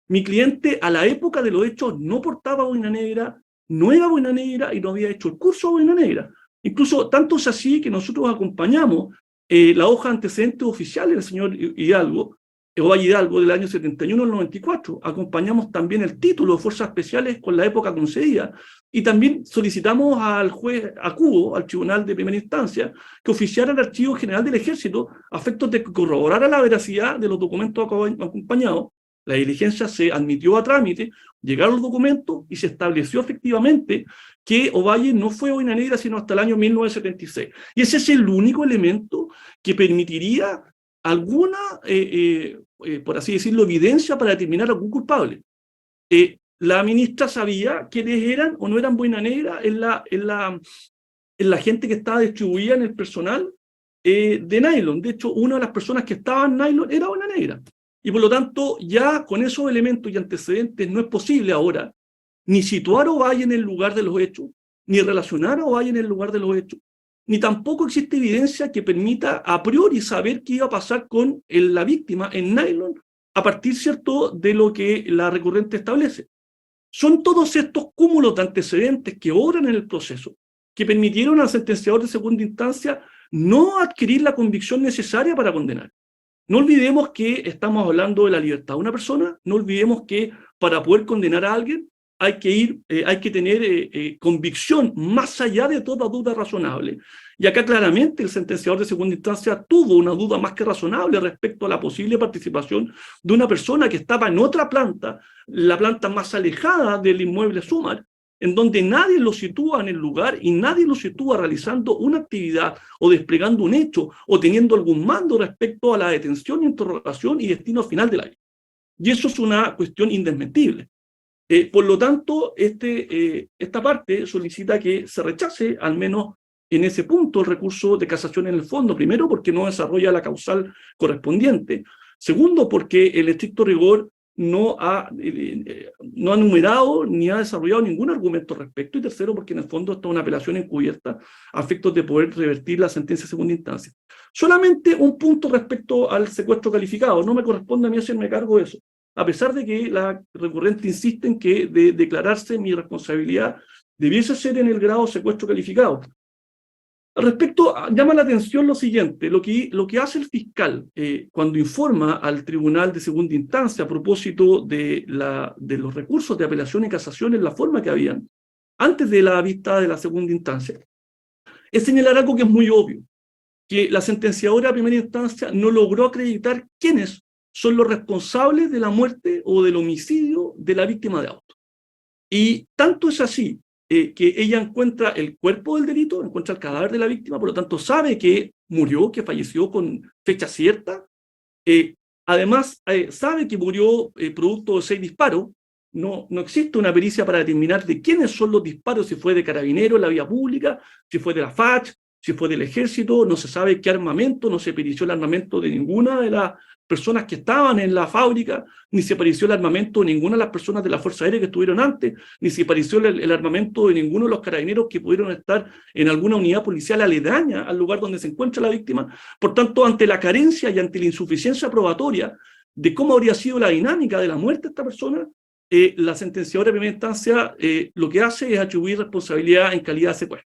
Mi cliente a la época de los hechos no portaba boina negra, no era boina negra y no había hecho el curso de boina negra. Incluso tanto es así que nosotros acompañamos la hoja de antecedentes oficiales del señor Hidalgo, Ovalle Hidalgo, del año 71 al 94. Acompañamos también el título de Fuerzas Especiales con la época concedida y también solicitamos al juez Acudo, al Tribunal de Primera Instancia, que oficiara el Archivo General del Ejército a efectos de que corroborara la veracidad de los documentos acompañados. La diligencia se admitió a trámite, llegaron los documentos y se estableció efectivamente que Ovalle no fue boina negra sino hasta el año 1976. Y ese es el único elemento que permitiría alguna, por así decirlo, evidencia para determinar algún culpable. La ministra sabía quiénes eran o no eran boina negra en la gente que estaba distribuida en el personal de Nylon. De hecho, una de las personas que estaba en Nylon era boina negra. Y por lo tanto, ya con esos elementos y antecedentes no es posible ahora ni situar a Ovalle en el lugar de los hechos, ni relacionar a Ovalle en el lugar de los hechos, ni tampoco existe evidencia que permita a priori saber qué iba a pasar con la víctima en Nylon a partir, ¿cierto?, de lo que la recurrente establece. Son todos estos cúmulos de antecedentes que obran en el proceso que permitieron al sentenciador de segunda instancia no adquirir la convicción necesaria para condenar. No olvidemos que estamos hablando de la libertad de una persona, no olvidemos que para poder condenar a alguien hay que tener convicción más allá de toda duda razonable. Y acá claramente el sentenciador de segunda instancia tuvo una duda más que razonable respecto a la posible participación de una persona que estaba en otra planta, la planta más alejada del inmueble Sumar, en donde nadie lo sitúa en el lugar y nadie lo sitúa realizando una actividad o desplegando un hecho o teniendo algún mando respecto a la detención, interrogación y destino final de la vida. Y eso es una cuestión indesmentible. Por lo tanto, esta parte solicita que se rechace, al menos en ese punto, el recurso de casación en el fondo. Primero, porque no desarrolla la causal correspondiente. Segundo, porque el estricto rigor no ha numerado ni ha desarrollado ningún argumento al respecto. Y tercero, porque en el fondo está una apelación encubierta a efectos de poder revertir la sentencia de segunda instancia. Solamente un punto respecto al secuestro calificado. No me corresponde a mí hacerme cargo de eso, a pesar de que la recurrente insiste en que de declararse mi responsabilidad debiese ser en el grado de secuestro calificado. Al respecto, llama la atención lo siguiente, lo que hace el fiscal cuando informa al tribunal de segunda instancia a propósito de los recursos de apelación y casación en la forma que habían antes de la vista de la segunda instancia, es señalar algo que es muy obvio, que la sentenciadora de primera instancia no logró acreditar quiénes son los responsables de la muerte o del homicidio de la víctima de auto. Y tanto es así que ella encuentra el cuerpo del delito, encuentra el cadáver de la víctima, por lo tanto sabe que murió, que falleció con fecha cierta. Además, sabe que murió producto de 6 disparos, no existe una pericia para determinar de quiénes son los disparos, si fue de Carabineros en la vía pública, si fue de la FACH, si fue del Ejército, no se sabe qué armamento, no se perició el armamento de ninguna de las personas que estaban en la fábrica, ni se perició el armamento de ninguna de las personas de la Fuerza Aérea que estuvieron antes, ni se perició el armamento de ninguno de los carabineros que pudieron estar en alguna unidad policial aledaña al lugar donde se encuentra la víctima. Por tanto, ante la carencia y ante la insuficiencia probatoria de cómo habría sido la dinámica de la muerte de esta persona, la sentenciadora de primera instancia lo que hace es atribuir responsabilidad en calidad de secuestro.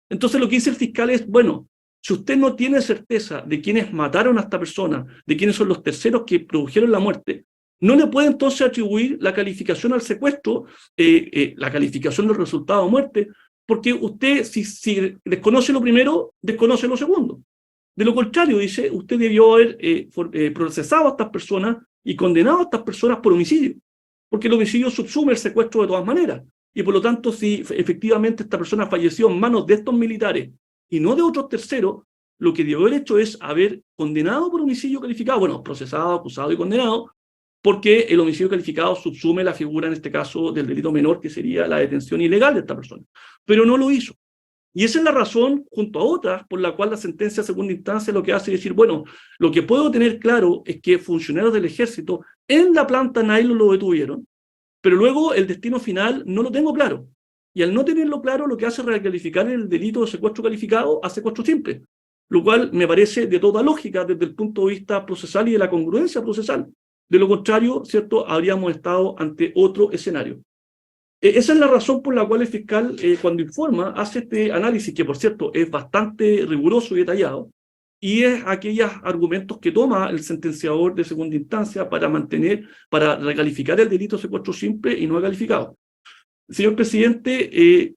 Entonces lo que dice el fiscal es, bueno, si usted no tiene certeza de quiénes mataron a esta persona, de quiénes son los terceros que produjeron la muerte, no le puede entonces atribuir la calificación al secuestro, la calificación del resultado de muerte, porque usted, si desconoce lo primero, desconoce lo segundo. De lo contrario, dice, usted debió haber procesado a estas personas y condenado a estas personas por homicidio, porque el homicidio subsume el secuestro de todas maneras. Y por lo tanto, si efectivamente esta persona falleció en manos de estos militares y no de otros terceros, lo que debió haber hecho es haber condenado por homicidio calificado, bueno, procesado, acusado y condenado, porque el homicidio calificado subsume la figura, en este caso, del delito menor, que sería la detención ilegal de esta persona. Pero no lo hizo. Y esa es la razón, junto a otras, por la cual la sentencia de segunda instancia lo que hace es decir, bueno, lo que puedo tener claro es que funcionarios del Ejército en la planta Nailo lo detuvieron, pero luego el destino final no lo tengo claro. Y al no tenerlo claro, lo que hace es recalificar el delito de secuestro calificado a secuestro simple, lo cual me parece de toda lógica desde el punto de vista procesal y de la congruencia procesal. De lo contrario, ¿cierto?, habríamos estado ante otro escenario. Esa es la razón por la cual el fiscal, cuando informa, hace este análisis, que por cierto es bastante riguroso y detallado, y es aquellos argumentos que toma el sentenciador de segunda instancia para recalificar el delito de secuestro simple y no calificado. Señor presidente,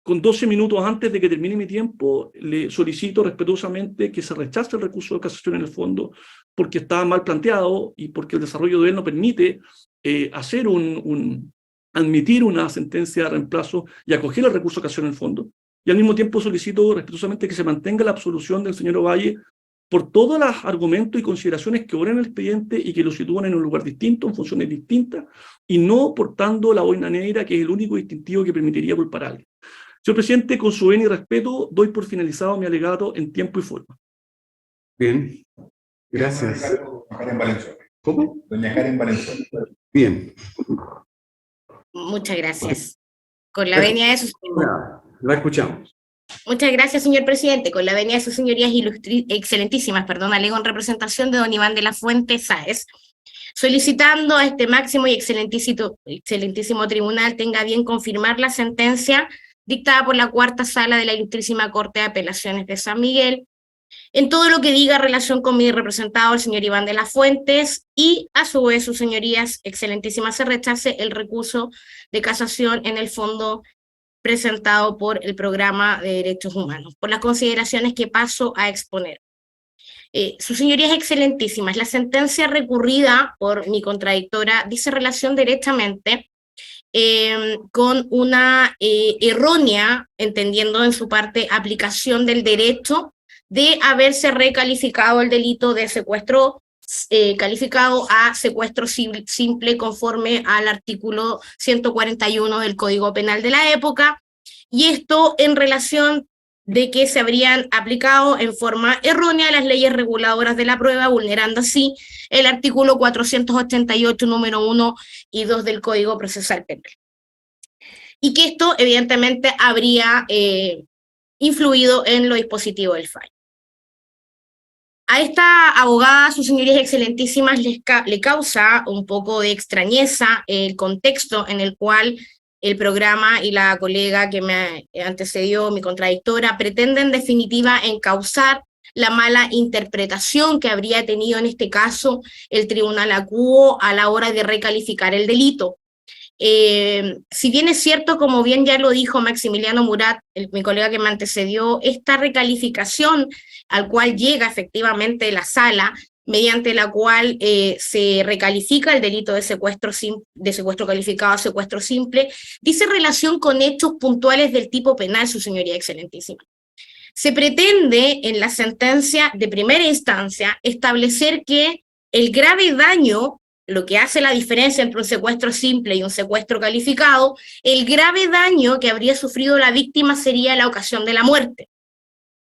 con 12 minutos antes de que termine mi tiempo, le solicito respetuosamente que se rechace el recurso de casación en el fondo, porque está mal planteado y porque el desarrollo de él no permite admitir una sentencia de reemplazo y acoger el recurso de casación en el fondo. Y al mismo tiempo solicito respetuosamente que se mantenga la absolución del señor Ovalle por todos los argumentos y consideraciones que obran en el expediente y que lo sitúan en un lugar distinto, en funciones distintas, y no portando la boina negra, que es el único distintivo que permitiría culpar a alguien. Señor presidente, con su venia y respeto, doy por finalizado mi alegato en tiempo y forma. Bien, gracias. Doña Karen Valenzuela. ¿Cómo? Doña Karen Valenzuela. Bien. Muchas gracias. Con la venia de sus La escuchamos. Muchas gracias, señor presidente. Con la venia de sus señorías excelentísimas, alego en representación de don Iván de la Fuente Sáez, solicitando a este máximo y excelentísimo tribunal tenga bien confirmar la sentencia dictada por la cuarta sala de la Ilustrísima Corte de Apelaciones de San Miguel, en todo lo que diga relación con mi representado, el señor Iván de las Fuentes, y a su vez, sus señorías excelentísimas, se rechace el recurso de casación en el fondo presentado por el Programa de Derechos Humanos, por las consideraciones que paso a exponer. Sus señorías excelentísimas, la sentencia recurrida por mi contradictora dice relación directamente con una errónea, entendiendo en su parte, aplicación del derecho de haberse recalificado el delito de secuestro calificado a secuestro simple conforme al artículo 141 del Código Penal de la época, y esto en relación de que se habrían aplicado en forma errónea las leyes reguladoras de la prueba, vulnerando así el artículo 488, número 1 y 2 del Código Procesal Penal. Y que esto evidentemente habría influido en lo dispositivo del fallo. A esta abogada, sus señorías excelentísimas, le causa un poco de extrañeza el contexto en el cual el programa y la colega que me antecedió, mi contradictora, pretenden en definitiva encauzar la mala interpretación que habría tenido en este caso el tribunal acuo a la hora de recalificar el delito. Si bien es cierto, como bien ya lo dijo Maximiliano Murat, mi colega que me antecedió, esta recalificación al cual llega efectivamente la sala, mediante la cual se recalifica el delito de secuestro calificado a secuestro simple, dice relación con hechos puntuales del tipo penal, su señoría excelentísima. Se pretende en la sentencia de primera instancia establecer que el grave daño lo que hace la diferencia entre un secuestro simple y un secuestro calificado, el grave daño que habría sufrido la víctima sería la ocasión de la muerte,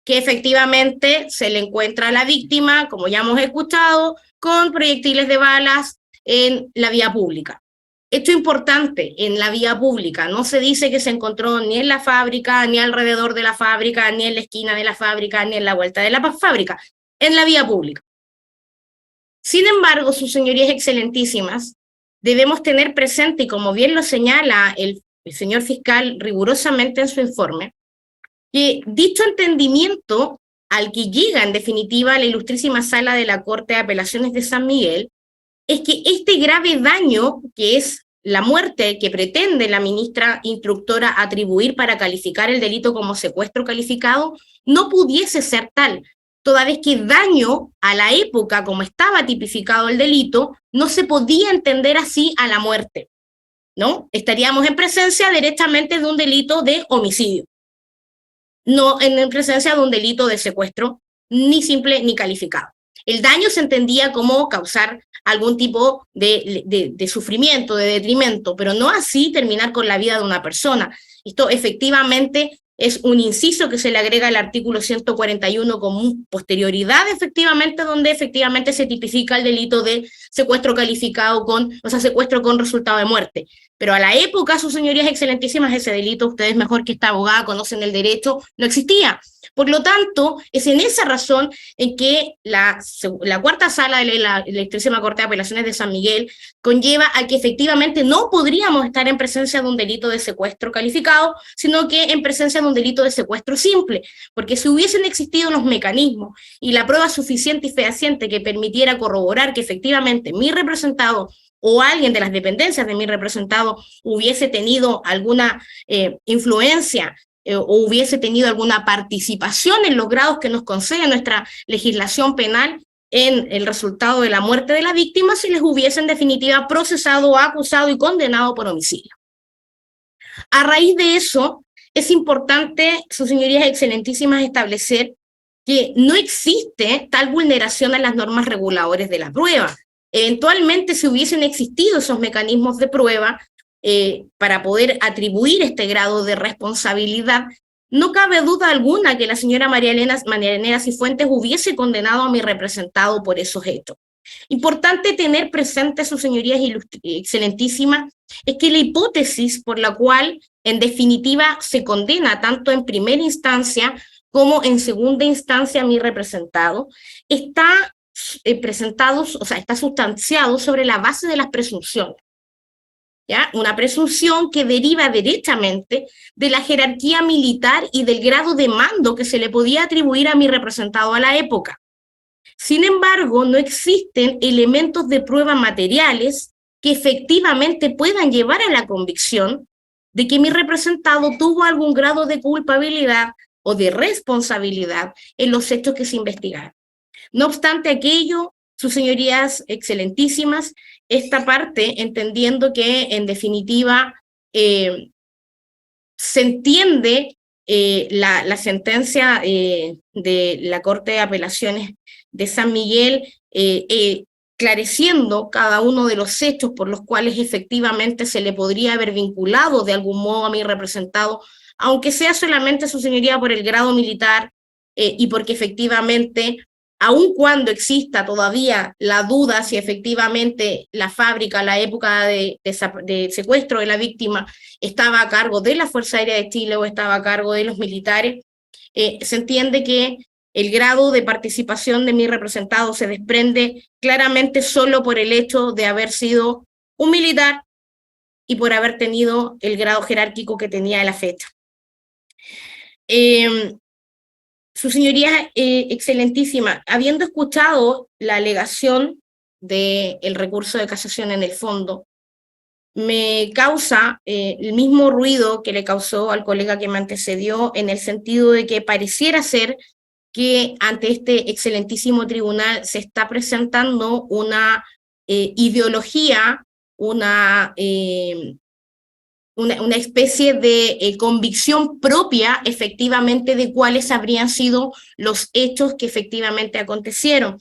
que efectivamente se le encuentra a la víctima, como ya hemos escuchado, con proyectiles de balas en la vía pública. Esto es importante, en la vía pública. No se dice que se encontró ni en la fábrica, ni alrededor de la fábrica, ni en la esquina de la fábrica, ni en la vuelta de la fábrica, en la vía pública. Sin embargo, sus señorías excelentísimas, debemos tener presente, y como bien lo señala el señor fiscal rigurosamente en su informe, que dicho entendimiento al que llega en definitiva la ilustrísima sala de la Corte de Apelaciones de San Miguel, es que este grave daño, que es la muerte que pretende la ministra instructora atribuir para calificar el delito como secuestro calificado, no pudiese ser tal, toda vez que daño a la época como estaba tipificado el delito, no se podía entender así a la muerte, ¿no? Estaríamos en presencia directamente de un delito de homicidio, no en presencia de un delito de secuestro, ni simple ni calificado. El daño se entendía como causar algún tipo de sufrimiento, de detrimento, pero no así terminar con la vida de una persona. Esto efectivamente es un inciso que se le agrega al artículo 141 con posterioridad, efectivamente, donde efectivamente se tipifica el delito de secuestro calificado secuestro con resultado de muerte. Pero a la época, sus señorías excelentísimas, ese delito, ustedes mejor que esta abogada conocen el derecho, no existía. Por lo tanto, es en esa razón en que la cuarta sala de la ilustrísima Corte de Apelaciones de San Miguel conlleva a que efectivamente no podríamos estar en presencia de un delito de secuestro calificado, sino que en presencia de un delito de secuestro simple, porque si hubiesen existido los mecanismos y la prueba suficiente y fehaciente que permitiera corroborar que efectivamente mi representado o alguien de las dependencias de mi representado hubiese tenido alguna influencia o hubiese tenido alguna participación en los grados que nos concede nuestra legislación penal en el resultado de la muerte de la víctima, si les hubiese en definitiva procesado, acusado y condenado por homicidio. A raíz de eso, es importante, sus señorías excelentísimas, establecer que no existe tal vulneración a las normas reguladoras de la prueba. Eventualmente, si hubiesen existido esos mecanismos de prueba, para poder atribuir este grado de responsabilidad, no cabe duda alguna que la señora María Elena Cifuentes hubiese condenado a mi representado por esos hechos. Importante tener presente, sus señorías excelentísimas, es que la hipótesis por la cual en definitiva se condena tanto en primera instancia como en segunda instancia a mi representado, está está sustanciado sobre la base de las presunciones. ¿Ya? Una presunción que deriva derechamente de la jerarquía militar y del grado de mando que se le podía atribuir a mi representado a la época. Sin embargo, no existen elementos de prueba materiales que efectivamente puedan llevar a la convicción de que mi representado tuvo algún grado de culpabilidad o de responsabilidad en los hechos que se investigaron. No obstante aquello, sus señorías excelentísimas, esta parte, entendiendo que en definitiva se entiende la sentencia de la Corte de Apelaciones de San Miguel, esclareciendo cada uno de los hechos por los cuales efectivamente se le podría haber vinculado de algún modo a mi representado, aunque sea solamente, su señoría, por el grado militar y porque efectivamente, aun cuando exista todavía la duda si efectivamente la fábrica, la época de secuestro de la víctima, estaba a cargo de la Fuerza Aérea de Chile o estaba a cargo de los militares, se entiende que el grado de participación de mi representado se desprende claramente solo por el hecho de haber sido un militar y por haber tenido el grado jerárquico que tenía a la fecha. Su señoría excelentísima, habiendo escuchado la alegación del recurso de casación en el fondo, me causa el mismo ruido que le causó al colega que me antecedió, en el sentido de que pareciera ser que ante este excelentísimo tribunal se está presentando una ideología, una especie de convicción propia, efectivamente, de cuáles habrían sido los hechos que efectivamente acontecieron.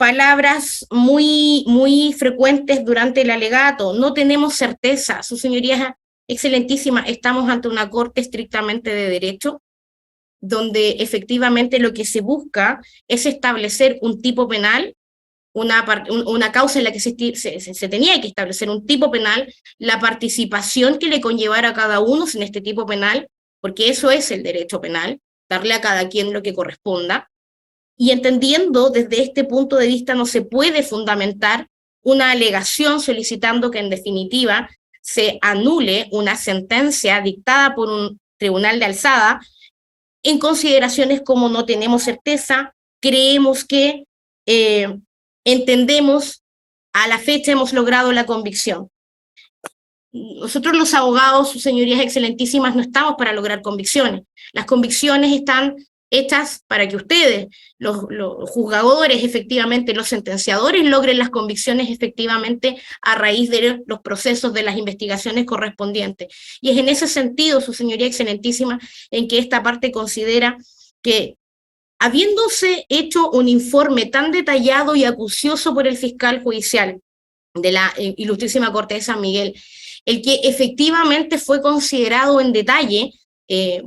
palabras muy frecuentes durante el alegato. No tenemos certeza, su señoría excelentísima, estamos ante una corte estrictamente de derecho, donde efectivamente lo que se busca es establecer un tipo penal, una causa en la que se tenía que establecer un tipo penal, la participación que le conllevara a cada uno en este tipo penal, porque eso es el derecho penal, darle a cada quien lo que corresponda, y entendiendo desde este punto de vista no se puede fundamentar una alegación solicitando que en definitiva se anule una sentencia dictada por un tribunal de alzada en consideraciones como no tenemos certeza, creemos que entendemos, a la fecha hemos logrado la convicción. Nosotros los abogados, sus señorías excelentísimas, no estamos para lograr convicciones. Las convicciones están hechas para que ustedes, los juzgadores, efectivamente, los sentenciadores, logren las convicciones efectivamente a raíz de los procesos de las investigaciones correspondientes. Y es en ese sentido, su señoría excelentísima, en que esta parte considera que, habiéndose hecho un informe tan detallado y acucioso por el fiscal judicial de la Ilustrísima Corte de San Miguel, el que efectivamente fue considerado en detalle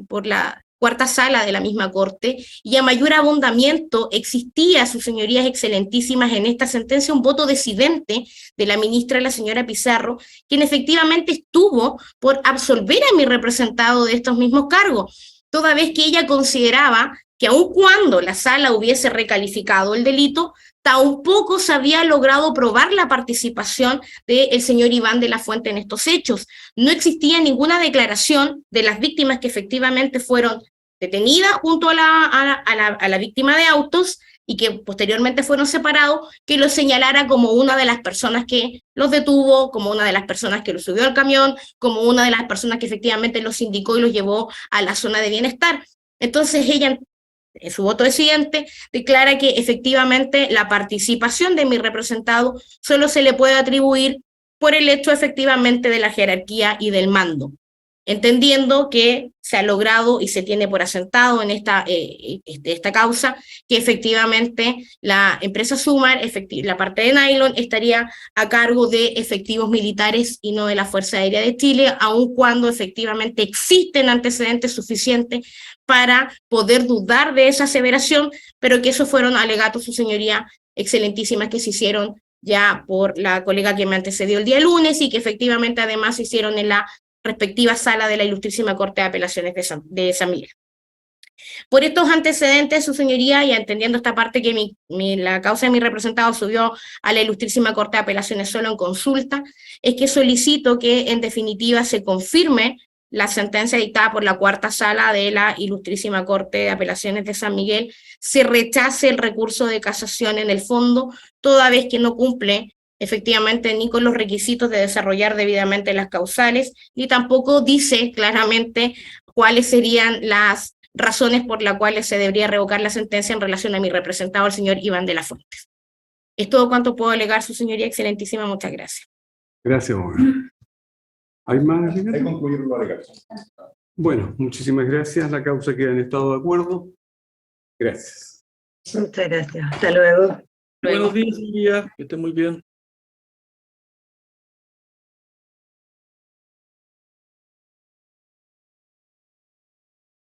por la cuarta sala de la misma Corte, y a mayor abundamiento existía, sus señorías excelentísimas, en esta sentencia un voto disidente de la ministra, la señora Pizarro, quien efectivamente estuvo por absolver a mi representado de estos mismos cargos, toda vez que ella consideraba que aun cuando la sala hubiese recalificado el delito, tampoco se había logrado probar la participación del señor Iván de la Fuente en estos hechos. No existía ninguna declaración de las víctimas que efectivamente fueron detenidas junto a la víctima de autos y que posteriormente fueron separados, que los señalara como una de las personas que los detuvo, como una de las personas que los subió al camión, como una de las personas que efectivamente los indicó y los llevó a la zona de bienestar. Entonces ella, en su voto disidente, declara que efectivamente la participación de mi representado solo se le puede atribuir por el hecho efectivamente de la jerarquía y del mando, entendiendo que se ha logrado y se tiene por asentado en esta causa que efectivamente la empresa Sumar, la parte de Nylon, estaría a cargo de efectivos militares y no de la Fuerza Aérea de Chile, aun cuando efectivamente existen antecedentes suficientes para poder dudar de esa aseveración, pero que esos fueron alegatos, su señoría excelentísimas, que se hicieron ya por la colega que me antecedió el día lunes y que efectivamente además se hicieron en la respectiva sala de la Ilustrísima Corte de Apelaciones de San Miguel. Por estos antecedentes, su señoría, y entendiendo esta parte que la causa de mi representado subió a la Ilustrísima Corte de Apelaciones solo en consulta, es que solicito que en definitiva se confirme la sentencia dictada por la cuarta sala de la Ilustrísima Corte de Apelaciones de San Miguel, se rechace el recurso de casación en el fondo, toda vez que no cumple efectivamente ni con los requisitos de desarrollar debidamente las causales, ni tampoco dice claramente cuáles serían las razones por las cuales se debería revocar la sentencia en relación a mi representado, el señor Iván de la Fuente. Es todo cuanto puedo alegar, su señoría excelentísima, muchas gracias. Gracias, abogado. ¿Hay más? Hay que concluir lo legal. Bueno, muchísimas gracias. La causa queda en estado de acuerdo. Gracias. Muchas gracias. Hasta luego. Buenos días, señoría. Que estén muy bien.